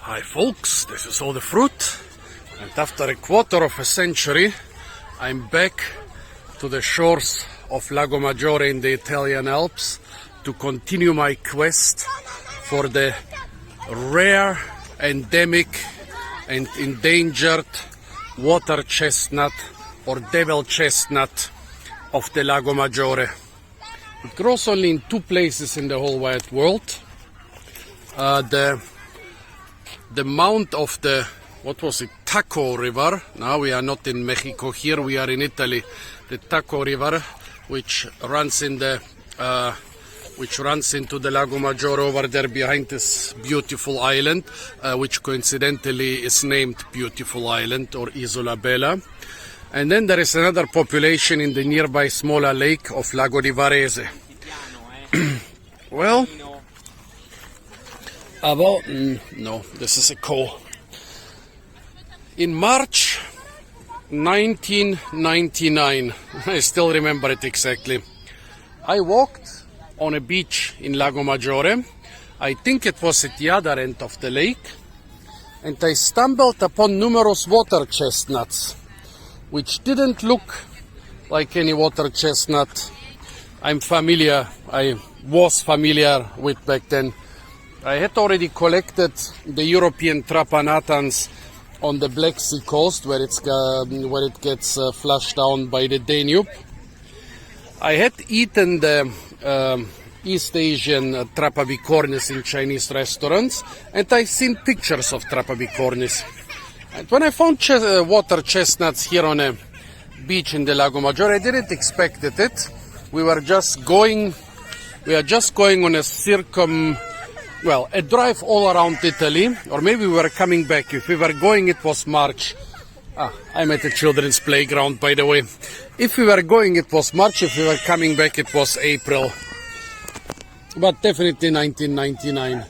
Hi folks, this is all the fruit, and after a quarter of a century I'm back to the shores of Lago Maggiore in the Italian Alps to continue my quest for the rare, endemic and endangered water chestnut or devil chestnut of the Lago Maggiore. It grows only in 2 places in the whole wide world. The mount of the, Taco River. Now we are not in Mexico here, we are in Italy. The Taco River, which runs into the Lago Maggiore over there behind this beautiful island, which coincidentally is named Beautiful Island or Isola Bella. And then there is another population in the nearby smaller lake of Lago di Varese. Well, no, this is a call. In March 1999, I still remember it exactly, I walked on a beach in Lago Maggiore. I think it was at the other end of the lake, and I stumbled upon numerous water chestnuts, which didn't look like any water chestnut I was familiar with back then. I had already collected the European Trapa on the Black Sea coast, where it gets flushed down by the Danube. I had eaten the East Asian Trapa in Chinese restaurants, and I've seen pictures of Trapa. And when I found water chestnuts here on a beach in the Lago Maggiore, I didn't expect it. We are just going on a drive all around Italy, or maybe we were coming back. If we were going, it was March. I'm at a children's playground, by the way. If we were going, it was March. If we were coming back, it was April. But definitely 1999.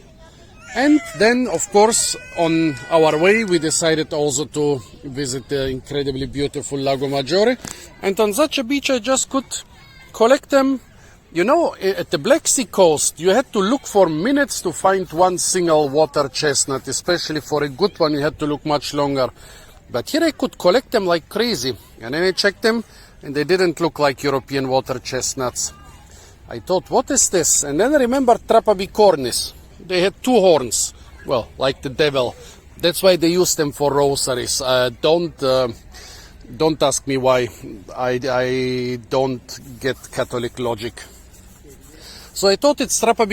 And then, of course, on our way, we decided also to visit the incredibly beautiful Lago Maggiore. And on such a beach, I just could collect them. You know, at the Black Sea coast, you had to look for minutes to find one single water chestnut. Especially for a good one, you had to look much longer. But here I could collect them like crazy. And then I checked them, and they didn't look like European water chestnuts. I thought, what is this? And then I remembered Trapa. They had 2 horns, well, like the devil. That's why they used them for rosaries. Don't ask me why. I don't get Catholic logic. So I thought it's Trapa,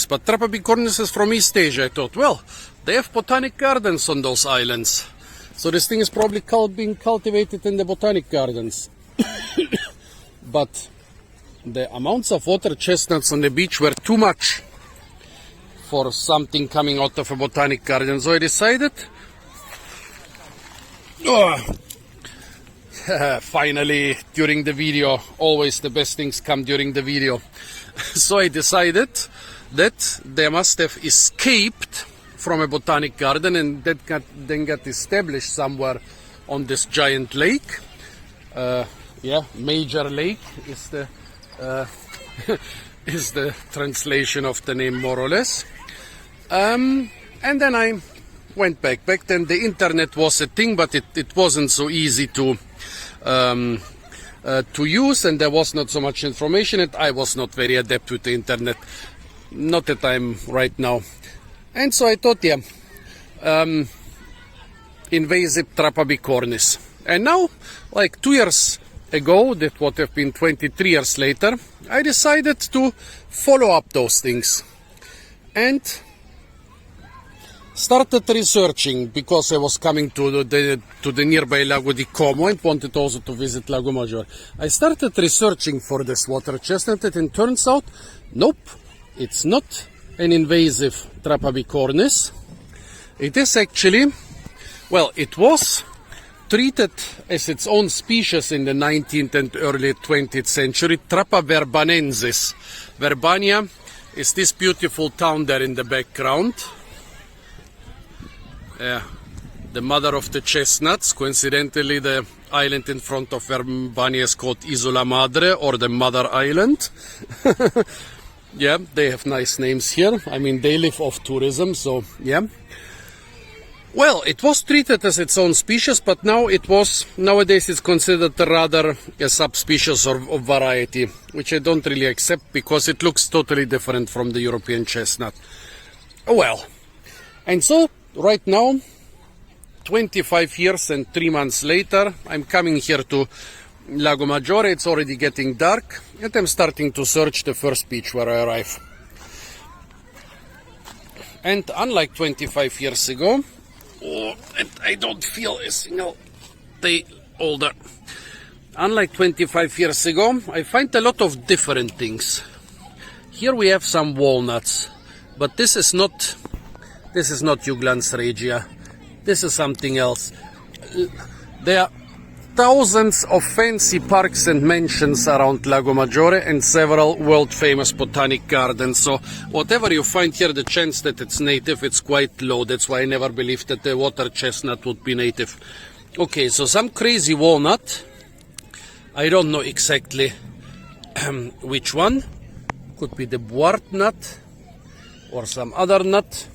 but Trapa is from East Asia. I thought, well, they have botanic gardens on those islands. So this thing is probably being cultivated in the botanic gardens. But the amounts of water chestnuts on the beach were too much for something coming out of a botanic garden. So I decided, finally, during the video, always the best things come during the video. So I decided that they must have escaped from a botanic garden and that then got established somewhere on this giant lake. Major Lake is the is the translation of the name, more or less. And then I went back. Back then the internet was a thing, but it wasn't so easy to use, and there was not so much information, and I was not very adept with the internet. Not that I'm right now. And so I thought, invasive Trapa. And now, like 2 years ago, that would have been 23 years later, I decided to follow up those things. And started researching, because I was coming to the nearby Lago di Como and wanted also to visit Lago Maggiore. I started researching for this water chestnut, and it turns out, nope, it's not an invasive Trapa. It is actually, well, it was treated as its own species in the 19th and early 20th century, Trapa verbanensis. Verbania is this beautiful town there in the background. The mother of the chestnuts. Coincidentally, the island in front of Verbania is called Isola Madre, or the Mother Island. Yeah, they have nice names here. I mean, they live off tourism, so yeah. Well, it was treated as its own species, but nowadays it's considered rather a subspecies or variety, which I don't really accept because it looks totally different from the European chestnut. Well, and so right now, 25 years and 3 months later, I'm coming here to Lago Maggiore. It's already getting dark, and I'm starting to search the first beach where I arrive. And unlike 25 years ago, and I don't feel a single day older. Unlike 25 years ago, I find a lot of different things. Here we have some walnuts, but this is not Juglans regia. This is something else. There are thousands of fancy parks and mansions around Lago Maggiore and several world-famous botanic gardens. So whatever you find here, the chance that it's native, it's quite low. That's why I never believed that the water chestnut would be native. Okay, so some crazy walnut. I don't know exactly which one. Could be the Buart nut or some other nut.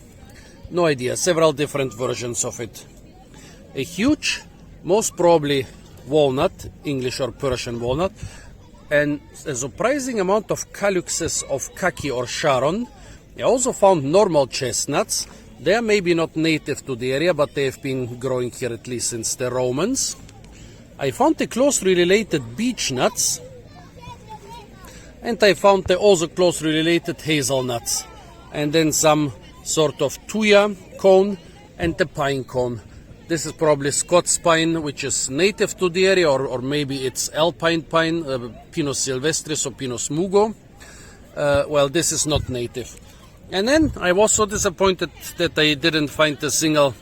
No idea. Several different versions of it. A huge, most probably walnut, English or Persian walnut, and a surprising amount of calyxes of kaki or Sharon. I also found normal chestnuts. They are maybe not native to the area, but they have been growing here at least since the Romans. I found the closely related beech nuts, and I found the also closely related hazelnuts, and then some sort of tuya cone and the pine cone. This is probably Scots pine, which is native to the area, or maybe it's alpine pine, Pinus sylvestris or Pinus mugo. Well, this is not native. And then I was so disappointed that I didn't find a single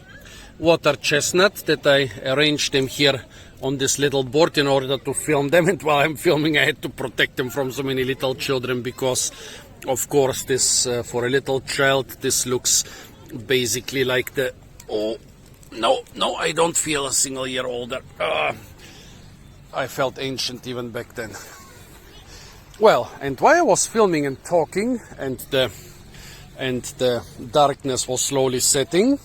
water chestnut, that I arranged them here on this little board in order to film them. And while I'm filming, I had to protect them from so many little children because, of course, this for a little child, this looks basically like the... Oh, no, I don't feel a single year older. I felt ancient even back then. Well, and while I was filming and talking, and the darkness was slowly setting,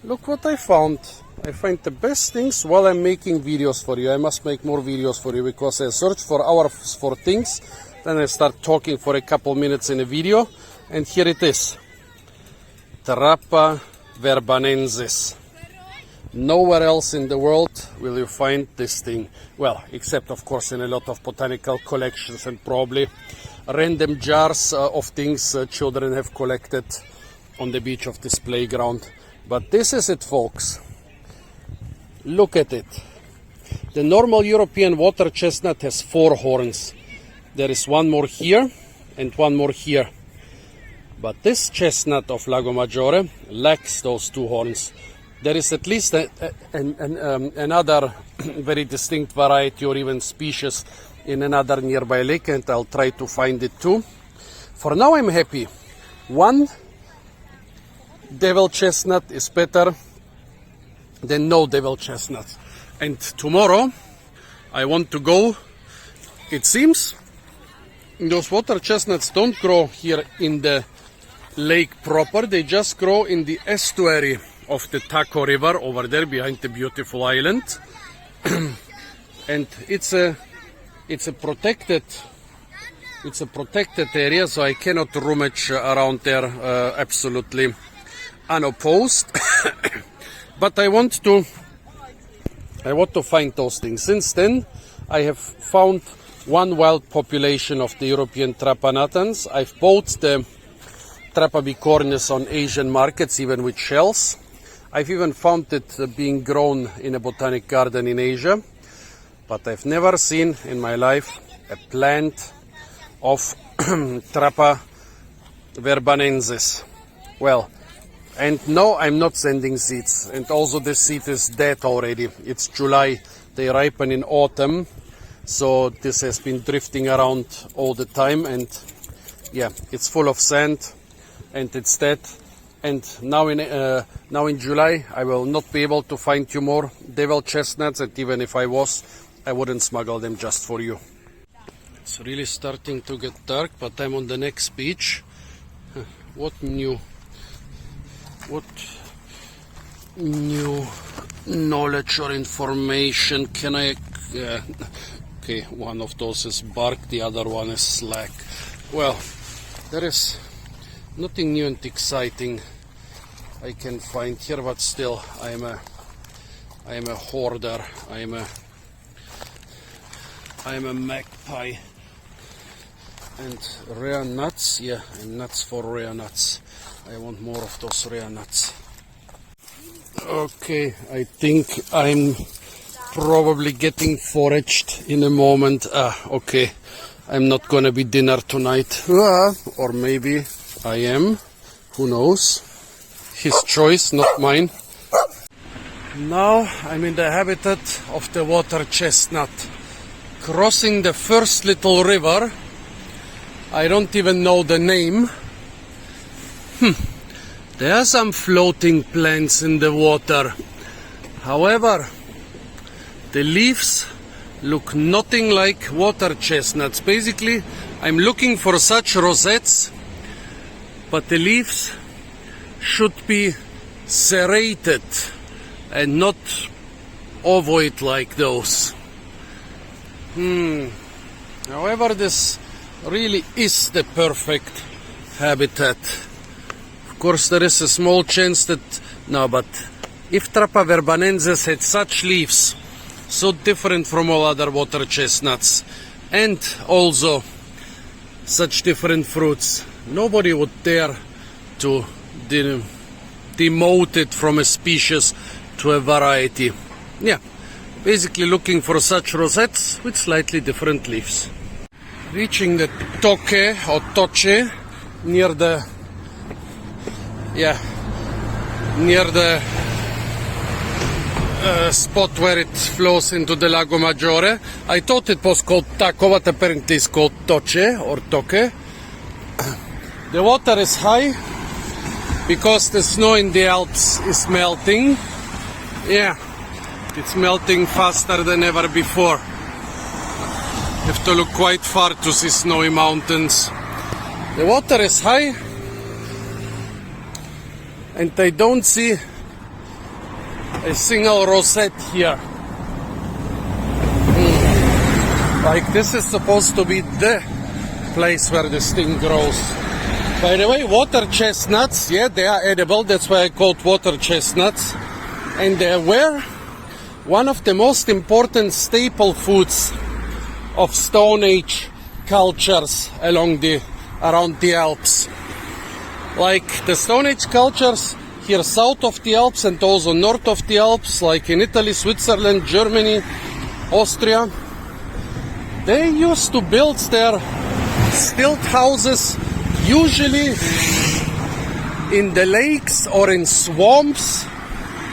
look what I found. I find the best things while I'm making videos for you. I must make more videos for you because I search for hours for things, then I start talking for a couple minutes in a video, and here it is. Trapa verbanensis. Nowhere else in the world will you find this thing. Well, except of course in a lot of botanical collections and probably random jars of things children have collected on the beach of this playground. But this is it, folks. Look at it. The normal European water chestnut has 4 horns. There is one more here and one more here. But this chestnut of Lago Maggiore lacks those 2 horns. There is at least another very distinct variety or even species in another nearby lake, and I'll try to find it too. For now I'm happy. One devil chestnut is better than no devil chestnuts. And tomorrow I want to go. It seems those water chestnuts don't grow here in the lake proper, they just grow in the estuary of the Taco River over there behind the beautiful island. And it's a protected area, so I cannot rummage around there absolutely unopposed. But I want to find those things. Since then I have found one wild population of the European Trapa natans. I've bought the Trapa bicornis on Asian markets, even with shells. I've even found it being grown in a botanic garden in Asia, but I've never seen in my life a plant of Trapa verbanensis. Well, and no, I'm not sending seeds, and also the seed is dead already. It's July, they ripen in autumn, so this has been drifting around all the time, and yeah, it's full of sand and it's dead. And now in July I will not be able to find you more devil chestnuts, and even if I was, I wouldn't smuggle them just for you. It's really starting to get dark, but I'm on the next beach. What new? What new knowledge or information. Can I... okay, one of those is bark, the other one is slack. Well, there is nothing new and exciting I can find here, but still I am a hoarder. I am a magpie. And rare nuts, yeah, and nuts for rare nuts. I want more of those rare nuts. Okay, I think I'm probably getting foraged in a moment. Okay, I'm not gonna be dinner tonight. Or maybe I am, who knows? His choice, not mine. Now I'm in the habitat of the water chestnut. Crossing the first little river. I don't even know the name. There are some floating plants in the water. However, the leaves look nothing like water chestnuts. Basically, I'm looking for such rosettes, but the leaves should be serrated and not ovoid like those. However, this really is the perfect habitat. Of course, there is a small chance that... No, but if Trapa verbanensis had such leaves, so different from all other water chestnuts, and also such different fruits, nobody would dare to demote it from a species to a variety. Yeah, basically looking for such rosettes with slightly different leaves. Reaching the toke or toche near the spot where it flows into the Lago Maggiore. I thought it was called taco, but apparently it's called toche or toke. The water is high because the snow in the Alps is melting. Yeah, it's melting faster than ever before. You have to look quite far to see snowy mountains. The water is high, and I don't see a single rosette here. Like this is supposed to be the place where this thing grows. By the way, water chestnuts, yeah, they are edible. That's why I called water chestnuts. And they were one of the most important staple foods of Stone Age cultures around the Alps. Like the Stone Age cultures here south of the Alps and also north of the Alps, like in Italy, Switzerland, Germany, Austria, they used to build their stilt houses usually in the lakes or in swamps.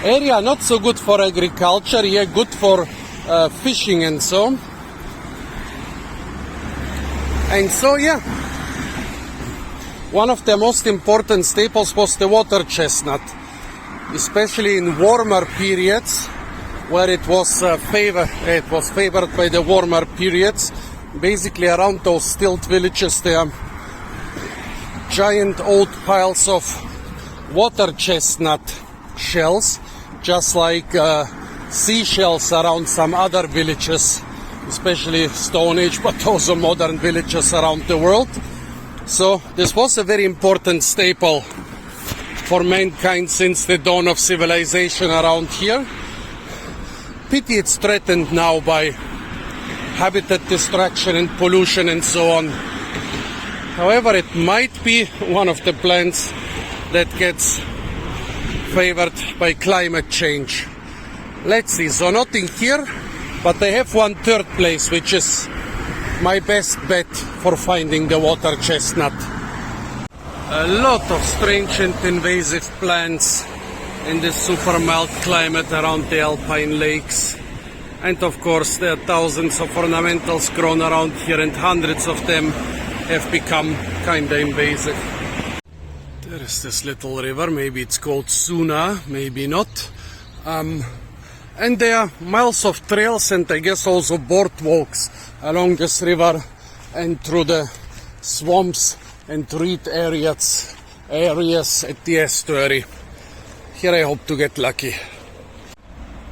Area not so good for agriculture, yeah, good for fishing and so on. And so, yeah, one of the most important staples was the water chestnut, especially in warmer periods, where it was favored by the warmer periods. Basically, around those stilt villages, there are giant old piles of water chestnut shells, just like seashells around some other villages, especially Stone Age, but also modern villages around the world. So this was a very important staple for mankind since the dawn of civilization around here. Pity it's threatened now by habitat destruction and pollution and so on. However, it might be one of the plants that gets favored by climate change. Let's see, so nothing here, but I have one third place, which is my best bet for finding the water chestnut. A lot of strange and invasive plants in this super mild climate around the alpine lakes. And of course there are thousands of ornamentals grown around here, and hundreds of them have become kinda invasive. There is this little river, maybe it's called Suna, maybe not. And there are miles of trails and I guess also boardwalks along this river and through the swamps and reed areas at the estuary. Here I hope to get lucky.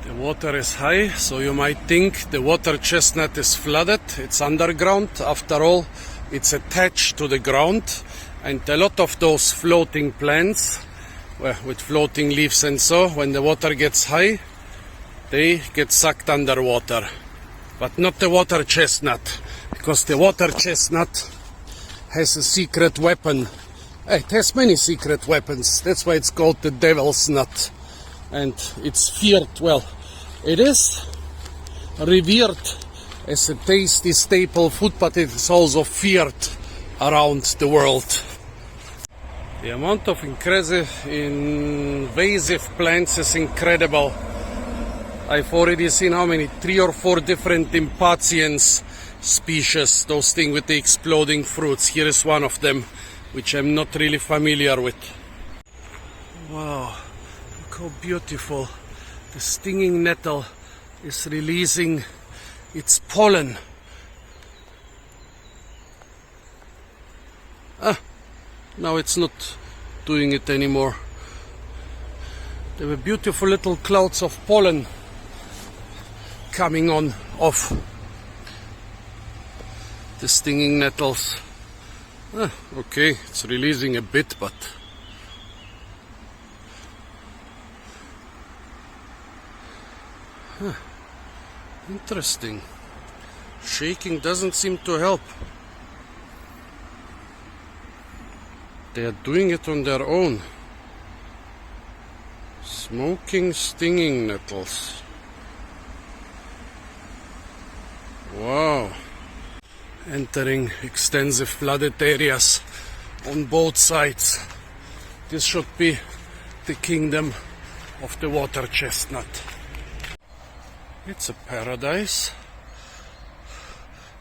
The water is high, so you might think the water chestnut is flooded. It's underground. After all, it's attached to the ground. And a lot of those floating plants, well, with floating leaves and so, when the water gets high, they get sucked underwater. But not the water chestnut, because the water chestnut has a secret weapon. It has many secret weapons. That's why it's called the devil's nut. And it's feared, well, it is revered as a tasty staple food, but it is also feared around the world. The amount of invasive plants is incredible. I've already seen how many, 3 or 4 different impatiens species, those things with the exploding fruits. Here is one of them, which I'm not really familiar with. Wow, look how beautiful. The stinging nettle is releasing its pollen. Now it's not doing it anymore. There were beautiful little clouds of pollen coming on off the stinging nettles. Okay, it's releasing a bit, but interesting. Shaking doesn't seem to help. They are doing it on their own. Smoking stinging nettles. Wow. Entering extensive flooded areas on both sides. This should be the kingdom of the water chestnut. It's a paradise.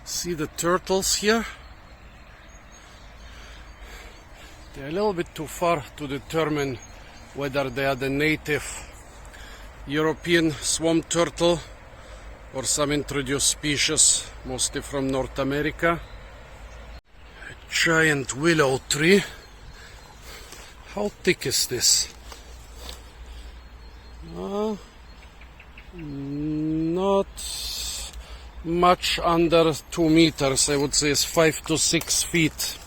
See the turtles here? They're a little bit too far to determine whether they are the native European swamp turtle or some introduced species, mostly from North America. A giant willow tree. How thick is this? Not much under 2 meters. I would say it's 5 to 6 feet.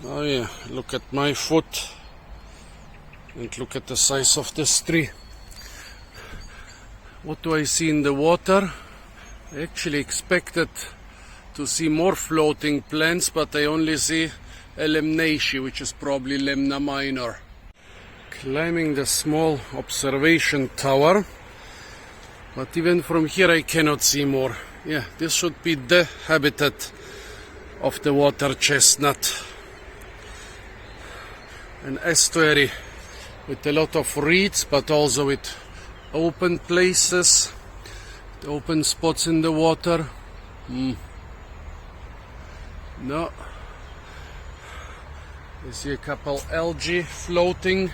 Oh yeah, look at my foot and look at the size of this tree. What do I see in the water? I actually expected to see more floating plants, but I only see a lemnaceae, which is probably Lemna minor. Climbing the small observation tower, but even from here I cannot see more. Yeah, this should be the habitat of the water chestnut. An estuary with a lot of reeds, but also with open places, open spots in the water. No. I see a couple algae floating.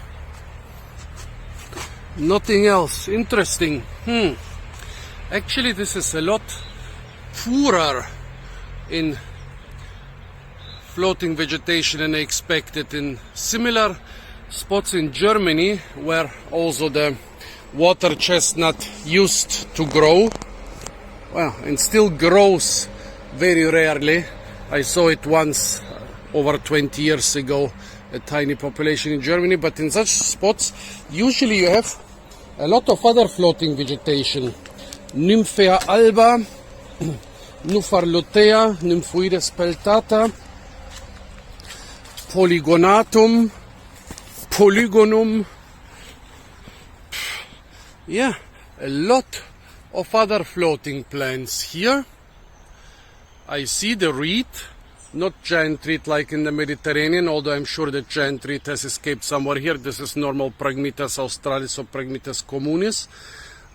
Nothing else. Interesting. Actually, this is a lot poorer in floating vegetation than I expected. In similar spots in Germany, where also the water chestnut used to grow, well, and still grows very rarely. I saw it once over 20 years ago, a tiny population in Germany, but in such spots usually you have a lot of other floating vegetation. Nymphea alba, Nufarlotea, Nymphoides peltata, Polygonum. Yeah, a lot of other floating plants here. I see the reed, not giant reed like in the Mediterranean, although I'm sure the giant reed has escaped somewhere here. This is normal Pragmitas australis or Pragmitas communis.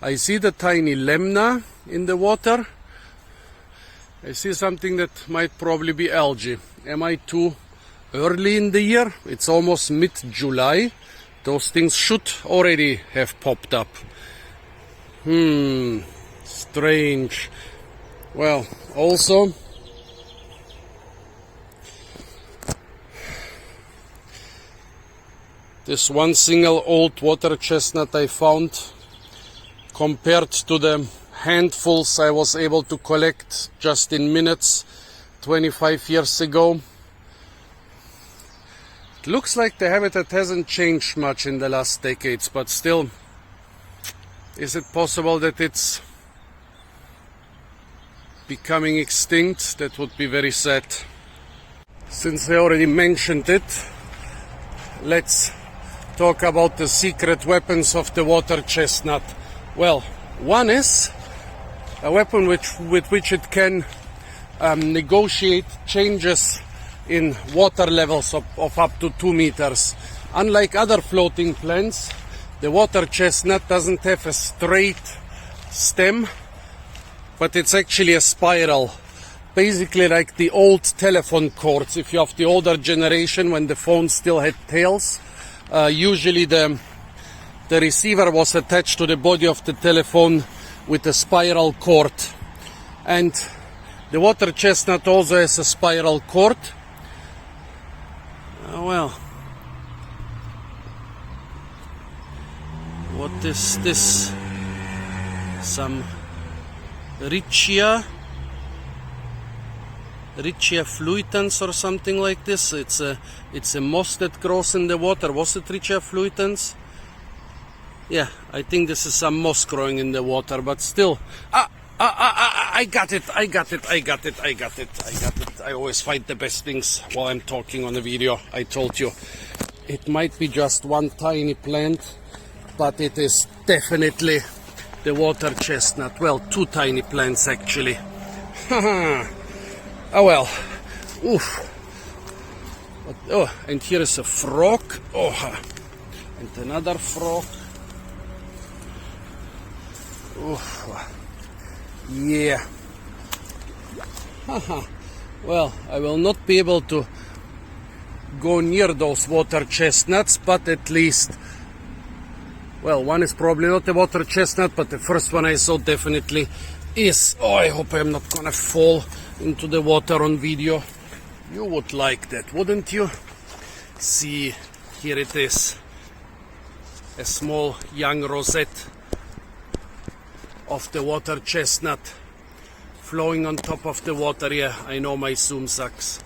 I see the tiny lemna in the water. I see something that might probably be algae. Am I too early in the year? It's almost mid-July. Those things should already have popped up. Strange. Well, also This one single old water chestnut I found, compared to the handfuls I was able to collect just in minutes 25 years ago. It looks like the habitat hasn't changed much in the last decades, but still, is it possible that it's becoming extinct? That would be very sad. Since I already mentioned it, let's talk about the secret weapons of the water chestnut. Well, one is a weapon with which it can negotiate changes in water levels of up to 2 meters. Unlike other floating plants, the water chestnut doesn't have a straight stem, but it's actually a spiral. Basically like the old telephone cords. If you have the older generation, when the phone still had tails, usually the receiver was attached to the body of the telephone with a spiral cord. And the water chestnut also has a spiral cord. Well, what is this? Some Riccia fluitans or something like this. It's a moss that grows in the water. Was it Riccia fluitans? Yeah, I think this is some moss growing in the water, but still. I got it. I always find the best things while I'm talking on the video. I told you, it might be just one tiny plant, but it is definitely the water chestnut. Well, two tiny plants actually. Oh well. Oof. But, oh, and here is a frog. Oh, and another frog. Oof. Yeah. Well, I will not be able to go near those water chestnuts, but at least, well, one is probably not a water chestnut, but the first one I saw definitely is. Oh, I hope I'm not gonna fall into the water on video. You would like that, wouldn't you? See, here it is. A small young rosette of the water chestnut flowing on top of the water. Yeah, I know my zoom sucks.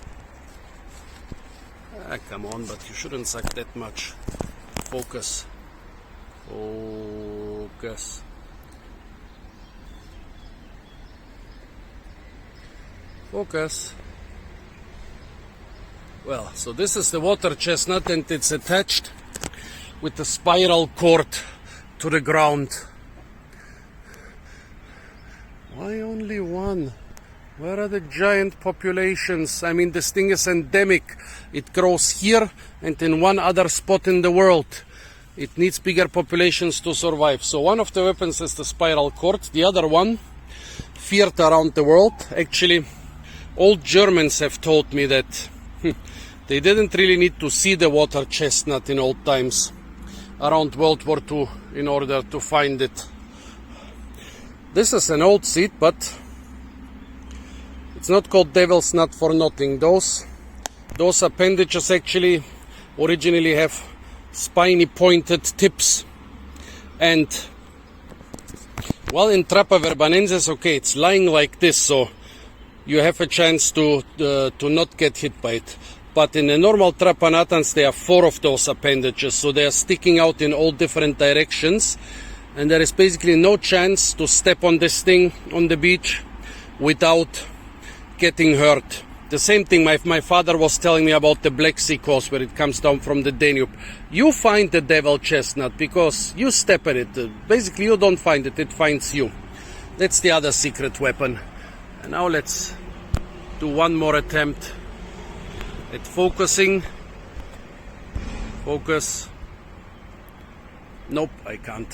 Come on, but you shouldn't suck that much. Focus. Focus. Focus. Well, so this is the water chestnut, and it's attached with a spiral cord to the ground. Why only one? Where are the giant populations? I mean, this thing is endemic. It grows here and in one other spot in the world. It needs bigger populations to survive. So one of the weapons is the spiral cord. The other one, feared around the world. Actually, old Germans have told me that they didn't really need to see the water chestnut in old times, around World War II, in order to find it. This is an old seed, but it's not called devil's nut for nothing. Those appendages actually originally have spiny pointed tips. And well, in Trapa verbanensis, okay, it's lying like this, so you have a chance to not get hit by it. But in the normal Trapa natans, there are 4 of those appendages, so they are sticking out in all different directions. And there is basically no chance to step on this thing on the beach without getting hurt. The same thing my father was telling me about the Black Sea coast, where it comes down from the Danube. You find the devil chestnut because you step at it. Basically, you don't find it, it finds you. That's the other secret weapon. And now let's do one more attempt at focusing. Focus. Nope, I can't.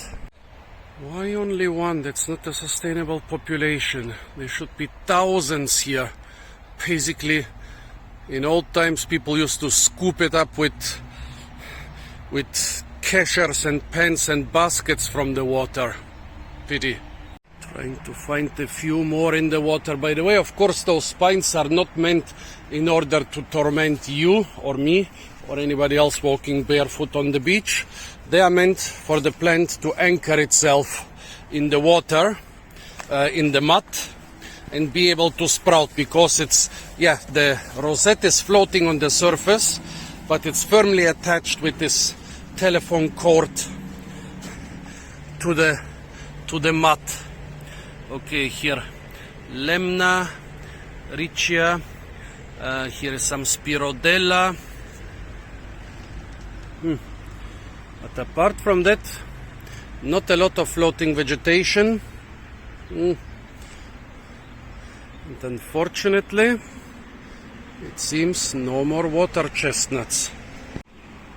Why only one? That's not a sustainable population. There should be thousands here. Basically, in old times, people used to scoop it up with cashers and pans and baskets from the water. Pity. Trying to find a few more in the water. By the way, of course, those spines are not meant in order to torment you or me. or anybody else walking barefoot on the beach. They are meant for the plant to anchor itself in the water, in the mud, and be able to sprout, because it's, the rosette is floating on the surface, but it's firmly attached with this telephone cord to the mud. Okay, here Lemna, Riccia, here is some Spirodella. But apart from that, not a lot of floating vegetation. And unfortunately, it seems no more water chestnuts.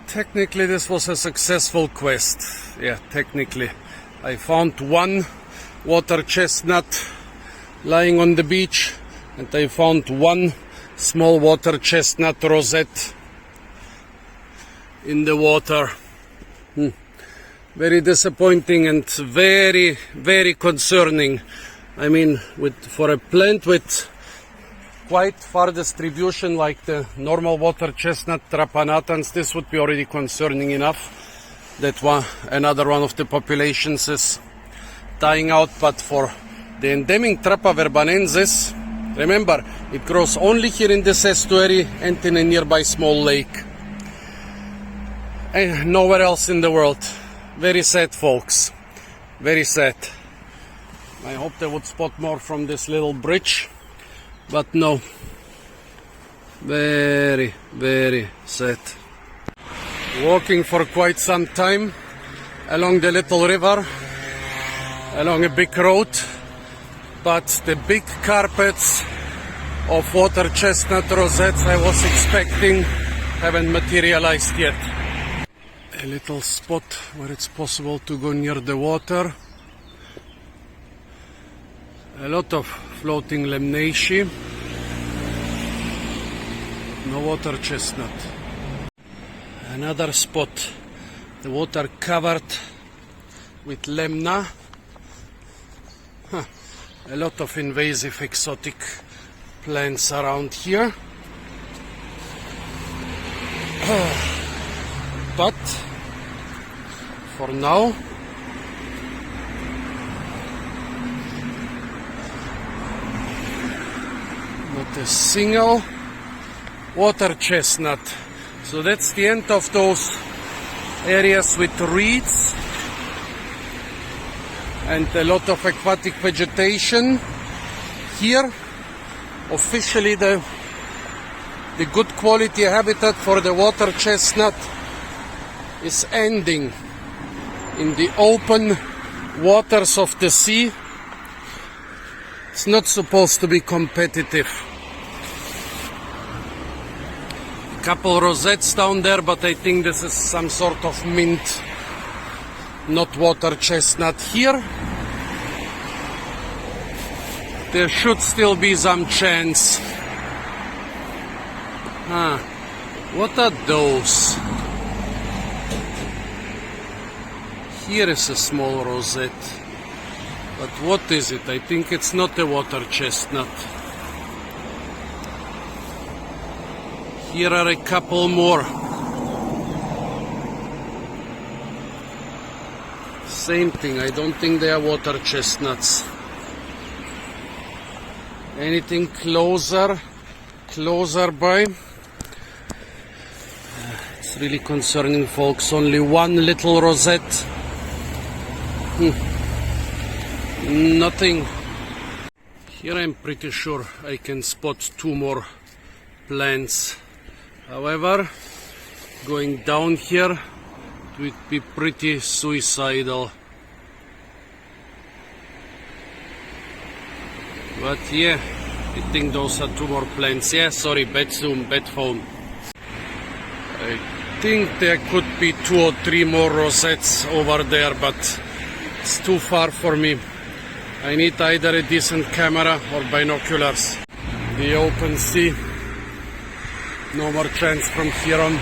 Technically, this was a successful quest. Yeah, technically. I found one water chestnut lying on the beach, and I found one small water chestnut rosette in the water. Very disappointing and very, very concerning. I mean, for a plant with quite far distribution like the normal water chestnut Trapa natans, this would be already concerning enough that another one of the populations is dying out. But for the endemic Trapa verbanensis, remember, it grows only here in this estuary and in a nearby small lake, and nowhere else in the world. Very sad, folks. Very sad. I hope they would spot more from this little bridge, but no. Very, very sad. Walking for quite some time along the little river, along a big road, but the big carpets of water chestnut rosettes I was expecting haven't materialized yet. A little spot where it's possible to go near the water. A lot of floating lemnaceae. No water chestnut. Another spot. The water covered with lemna. A lot of invasive exotic plants around here. But for now, not a single water chestnut. So that's the end of those areas with reeds and a lot of aquatic vegetation. Here, officially the good quality habitat for the water chestnut is ending in the open waters of the sea. It's not supposed to be competitive. A couple rosettes down there, but I think this is some sort of mint, not water chestnut. Here there should still be some chance. What are those? Here is a small rosette, but what is it? I think it's not a water chestnut. Here are a couple more. Same thing, I don't think they are water chestnuts. Anything closer by? It's really concerning, folks. Only one little rosette. Nothing. Here I'm pretty sure I can spot two more plants. However, going down here it would be pretty suicidal. But yeah, I think those are two more plants. Yeah, sorry, bad zoom, bad phone. I think there could be 2 or 3 more rosettes over there, but it's too far for me. I need either a decent camera or binoculars. The open sea. No more chance from here on.